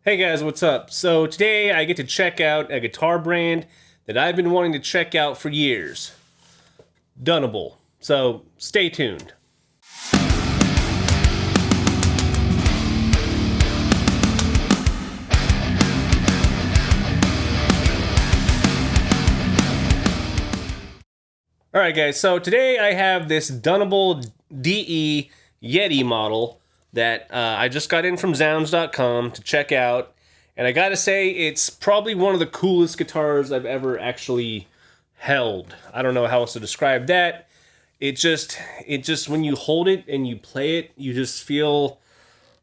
Hey guys, what's up? So today I get to check out a guitar brand that I've been wanting to check out for years. Dunable. So stay tuned. Alright guys, so today I have this Dunable DE Yeti model that I just got in from zZounds.com to check out. And I gotta say, it's probably one of the coolest guitars I've ever actually held. I don't know how else to describe that. It just when you hold it and you play it, you just feel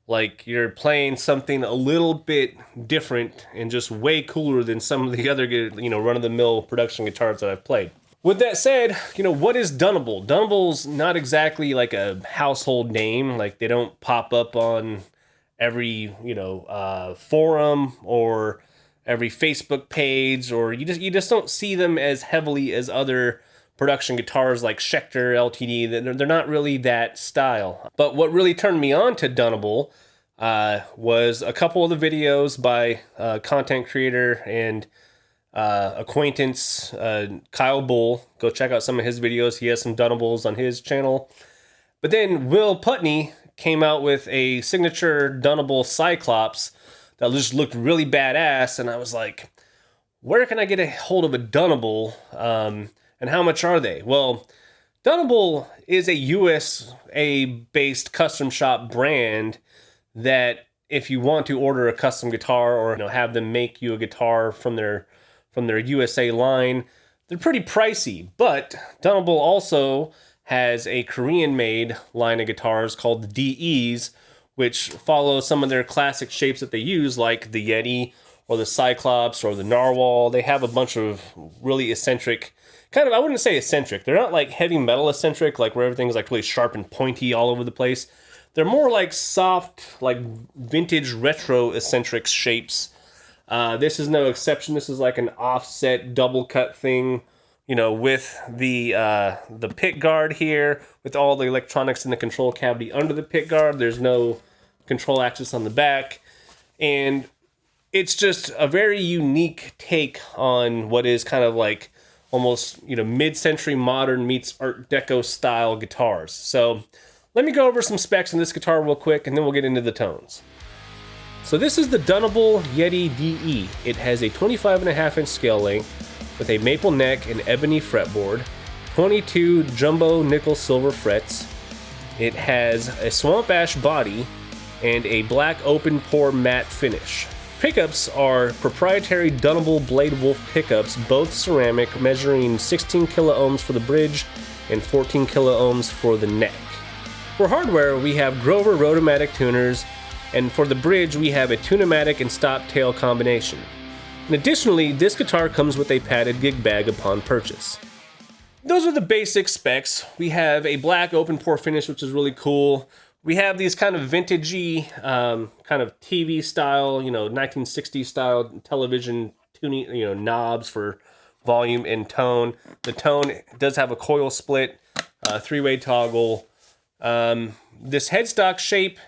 like you're playing something a little bit different and just way cooler than some of the other, run-of-the-mill production guitars that I've played. With that said, what is Dunable? Dunable's not exactly like a household name. Like, they don't pop up on every, forum or every Facebook page, or you just don't see them as heavily as other production guitars like Schecter, LTD. They're not really that style. But what really turned me on to Dunable was a couple of the videos by content creator and acquaintance Kyle Bull. Go check out some of his videos. He has some Dunables on his channel. But then Will Putney came out with a signature Dunable Cyclops that just looked really badass, and I was like, where can I get a hold of a Dunable, and how much are they? Well, Dunable is a USA-based custom shop brand that if you want to order a custom guitar or have them make you a guitar from their USA line, they're pretty pricey. But Dunable also has a Korean-made line of guitars called the DEs, which follow some of their classic shapes that they use, like the Yeti or the Cyclops or the Narwhal. They have a bunch of really eccentric, I wouldn't say eccentric. They're not like heavy metal eccentric, like where everything's like really sharp and pointy all over the place. They're more like soft, like vintage retro eccentric shapes. This is no exception. This is like an offset double cut thing, with the pick guard here, with all the electronics in the control cavity under the pick guard. There's no control axis on the back. And it's just a very unique take on what is kind of like almost, mid-century modern meets Art Deco style guitars. So let me go over some specs on this guitar real quick, and then we'll get into the tones. So this is the Dunable Yeti DE. It has a 25.5-inch scale length with a maple neck and ebony fretboard, 22 jumbo nickel silver frets. It has a swamp ash body and a black open pore matte finish. Pickups are proprietary Dunable Blade Wolf pickups, both ceramic, measuring 16 kiloohms for the bridge and 14 kiloohms for the neck. For hardware, we have Grover Rotomatic tuners, and for the bridge, we have a Tune-O-Matic and stop tail combination. And additionally, this guitar comes with a padded gig bag upon purchase. Those are the basic specs. We have a black open pore finish, which is really cool. We have these kind of vintagey, kind of TV style, 1960s style television tuning, knobs for volume and tone. The tone does have a coil split, three-way toggle. This headstock shape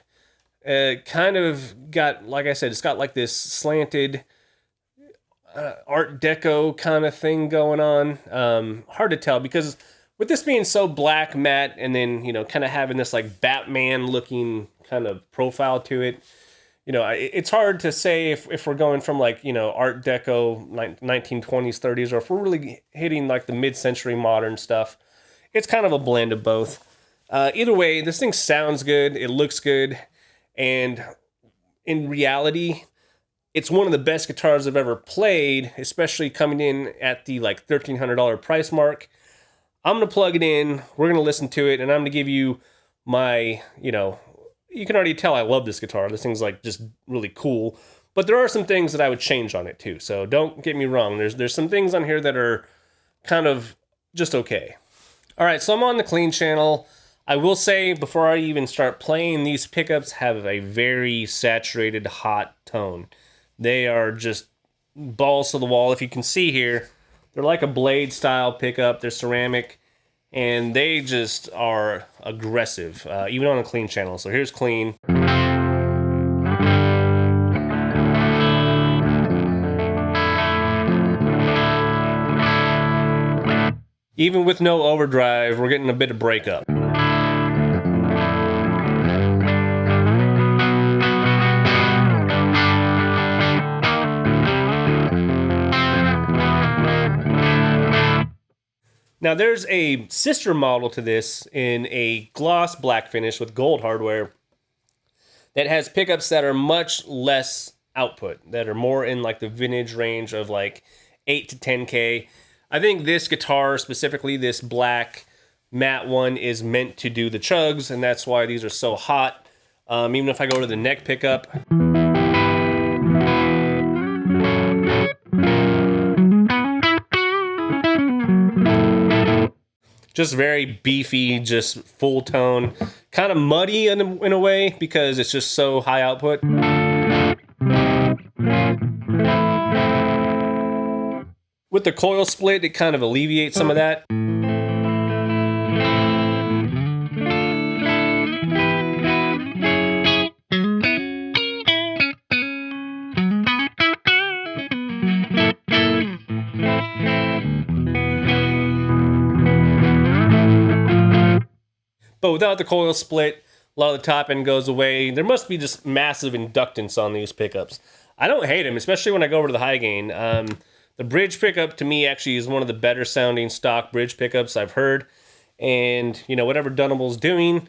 kind of got, like I said, it's got like this slanted Art Deco kind of thing going on. Hard to tell because with this being so black matte and then, kind of having this like Batman looking kind of profile to it, it's hard to say if we're going from like, Art Deco 1920s, 30s, or if we're really hitting like the mid-century modern stuff. It's kind of a blend of both. Either way, this thing sounds good. It looks good. And in reality, it's one of the best guitars I've ever played, especially coming in at the like $1,300 price mark. I'm going to plug it in, we're going to listen to it, and I'm going to give you my, you can already tell I love this guitar. This thing's like just really cool. But there are some things that I would change on it too. So don't get me wrong. There's some things on here that are kind of just okay. All right, so I'm on the clean channel. I will say, before I even start playing, these pickups have a very saturated, hot tone. They are just balls to the wall. If you can see here, they're like a blade style pickup. They're ceramic, and they just are aggressive, even on a clean channel. So here's clean. Even with no overdrive, we're getting a bit of breakup. Now there's a sister model to this in a gloss black finish with gold hardware that has pickups that are much less output, that are more in like the vintage range of like 8 to 10K. I think this guitar, specifically this black matte one, is meant to do the chugs, and that's why these are so hot. Even if I go to the neck pickup, just very beefy, just full tone, kind of muddy in a way because it's just so high output. With the coil split, it kind of alleviates some of that. But without the coil split, a lot of the top end goes away. There must be just massive inductance on these pickups. I don't hate them, especially when I go over to the high gain. The bridge pickup, to me, actually is one of the better sounding stock bridge pickups I've heard. And, you know, whatever Dunable's doing,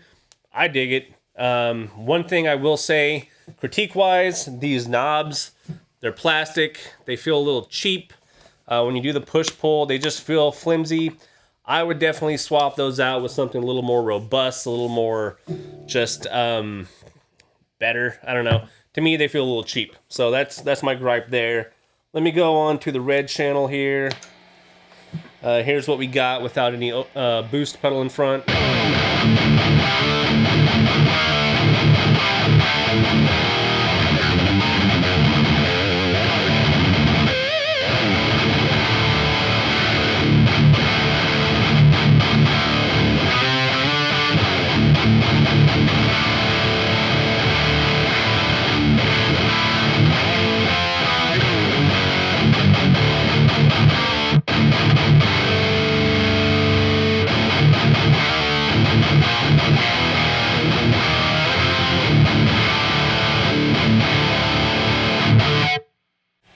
I dig it. One thing I will say, critique-wise, these knobs, they're plastic. They feel a little cheap. When you do the push-pull, they just feel flimsy. I would definitely swap those out with something a little more robust, a little more just better. I don't know. To me, they feel a little cheap. So that's my gripe there. Let me go on to the red channel here. Here's what we got without any boost pedal in front.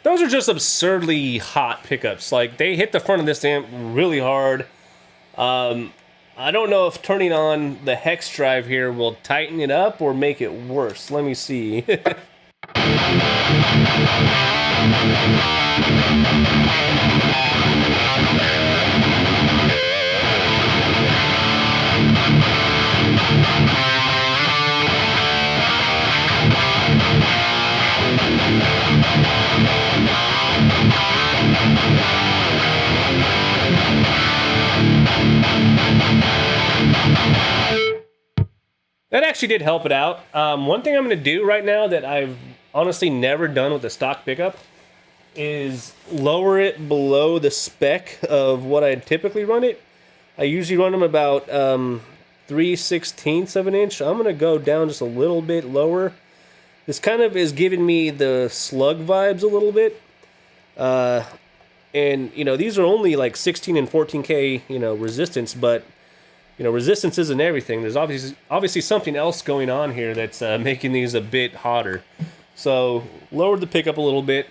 Those are just absurdly hot pickups. Like, they hit the front of this amp really hard. I don't know if turning on the hex drive here will tighten it up or make it worse. Let me see. That actually did help it out. One thing I'm going to do right now that I've honestly never done with a stock pickup is lower it below the spec of what I typically run it. I usually run them about 3/16 of an inch. I'm going to go down just a little bit lower. This kind of is giving me the slug vibes a little bit. And, you know, these are only like 16 and 14K, you know, resistance, but, you know, resistance isn't everything. There's obviously something else going on here that's making these a bit hotter. So, lowered the pickup a little bit.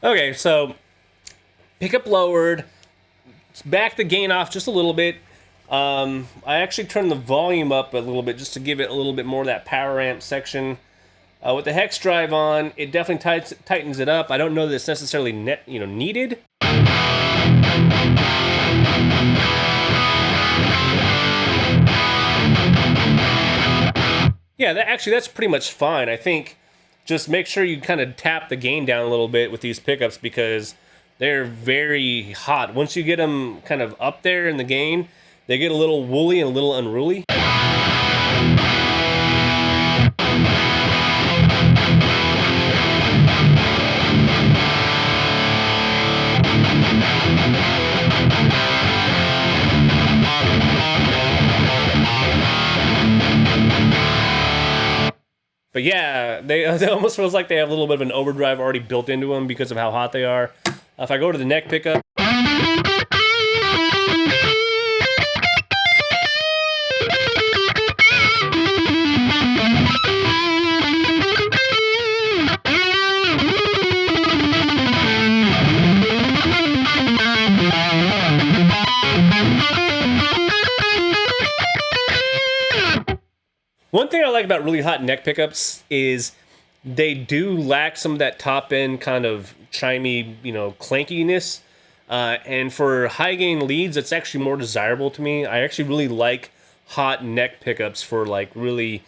Okay, so pickup lowered, back the gain off just a little bit. I actually turned the volume up a little bit just to give it a little bit more of that power amp section. With the hex drive on, it definitely tightens it up. I don't know that it's necessarily needed. Yeah, that's pretty much fine. I think just make sure you kind of tap the gain down a little bit with these pickups because they're very hot. Once you get them kind of up there in the gain, they get a little woolly and a little unruly. But yeah, they almost feels like they have a little bit of an overdrive already built into them because of how hot they are. If I go to the neck pickup, one thing I like about really hot neck pickups is they do lack some of that top end kind of chimey, clankiness. And for high gain leads, it's actually more desirable to me. I actually really like hot neck pickups for like really,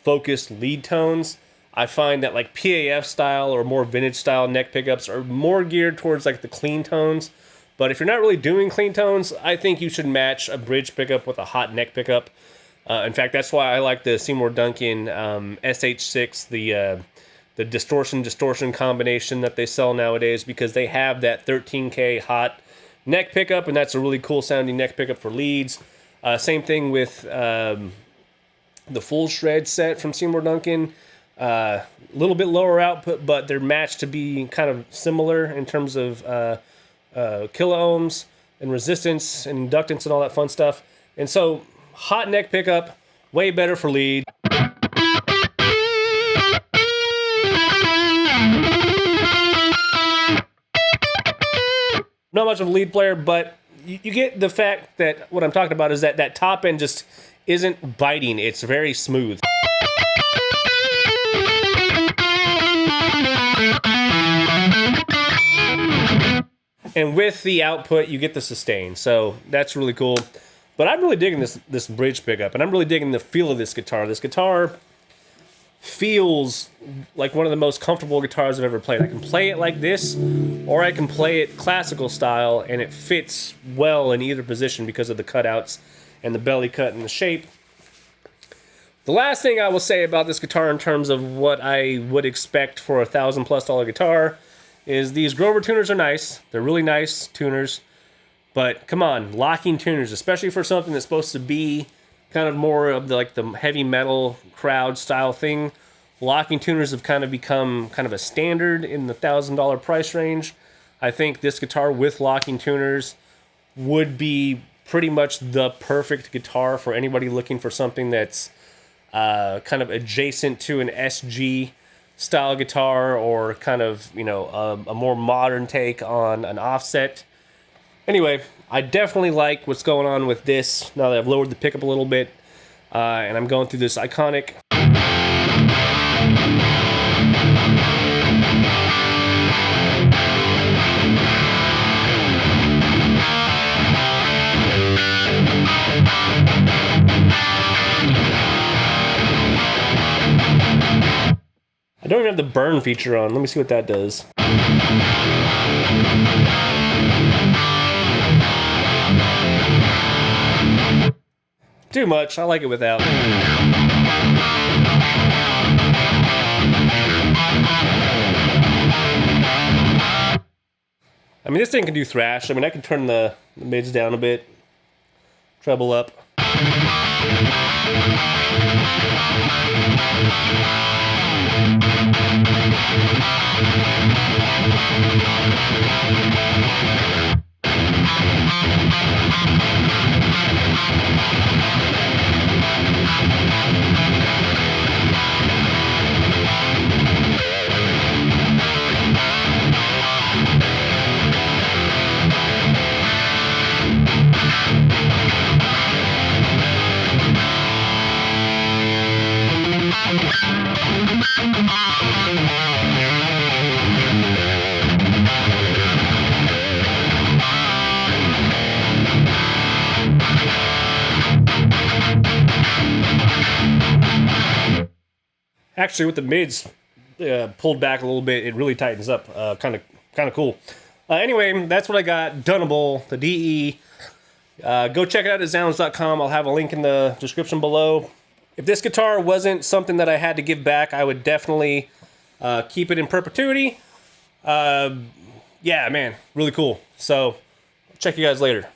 focused lead tones. I find that like PAF style or more vintage style neck pickups are more geared towards like the clean tones. But if you're not really doing clean tones, I think you should match a bridge pickup with a hot neck pickup. In fact, that's why I like the Seymour Duncan SH6, the distortion combination that they sell nowadays, because they have that 13K hot neck pickup, and that's a really cool sounding neck pickup for leads. Same thing with the full shred set from Seymour Duncan. A little bit lower output, but they're matched to be kind of similar in terms of kilo ohms and resistance and inductance and all that fun stuff. And so hot neck pickup, way better for lead. Not much of a lead player, but you get the fact that what I'm talking about is that top end just isn't biting. It's very smooth. And with the output, you get the sustain. So that's really cool. But I'm really digging this bridge pickup, and I'm really digging the feel of this guitar. This guitar feels like one of the most comfortable guitars I've ever played. I can play it like this, or I can play it classical style, and it fits well in either position because of the cutouts and the belly cut and the shape. The last thing I will say about this guitar in terms of what I would expect for a $1,000+ guitar is these Grover tuners are nice. They're really nice tuners. But come on, locking tuners, especially for something that's supposed to be kind of more of the heavy metal crowd style thing, locking tuners have kind of become kind of a standard in the $1,000 price range. I think this guitar with locking tuners would be pretty much the perfect guitar for anybody looking for something that's kind of adjacent to an SG style guitar, or kind of, a more modern take on an offset. Anyway, I definitely like what's going on with this now that I've lowered the pickup a little bit, and I'm going through this iconic. I don't even have the burn feature on. Let me see what that does. Too much. I like it without. I mean, this thing can do thrash. I mean, I can turn the mids down a bit, treble up. Actually, with the mids pulled back a little bit, it really tightens up. Kind of cool. Anyway, that's what I got. Dunable, the DE. Go check it out at zZounds.com. I'll have a link in the description below. If this guitar wasn't something that I had to give back, I would definitely keep it in perpetuity. Yeah, man, really cool. So, check you guys later.